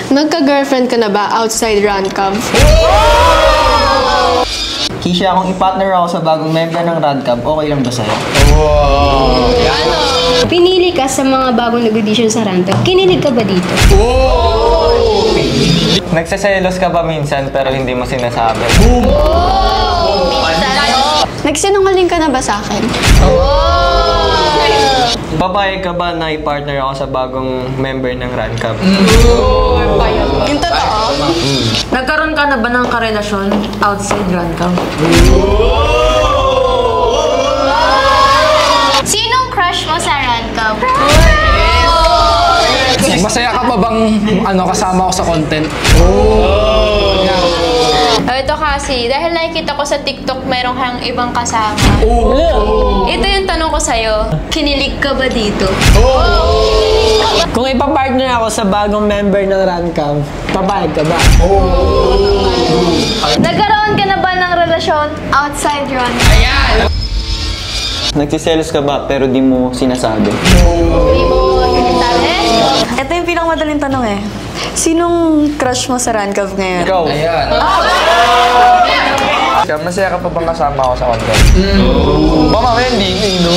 Nagka-girlfriend ka na ba outside Rancab? Kisha, kung i-partner ako sa bagong member ng Rancab, okay lang ba sa'yo? Pinili ka sa mga bagong nag-audition sa Rancab. Kinilig ka ba dito? Nagsaselos ka ba minsan pero hindi mo sinasabi? Nagsinungaling ka na ba sa akin? Papayag ka ba na i-partner ako sa bagong member ng Rancab? Yung totoo? Nagkaroon ka na ba ng karelasyon outside Rancab? Sinong crush mo sa Rancab? Masaya ka pa bang kasama ko sa content? Ito kasi, dahil nakikita ko sa TikTok merong kang ibang kasama. Ito yung tanong ko sa'yo, kinilig ka ba dito? Kung ipapartner ako sa bagong member ng Rancab, papayag ka ba? Nagkaroon ka na ba ng relasyon outside Rancab? Nagsiselos ka ba pero di mo sinasabi? Hindi mo sinasabi? Ito yung pinakamadaling tanong eh. Sinong crush mo sa Rancab ngayon? Ikaw. Ayan. Masaya ka pa bang kasama ako sa content? Baka mamaya hindi, no?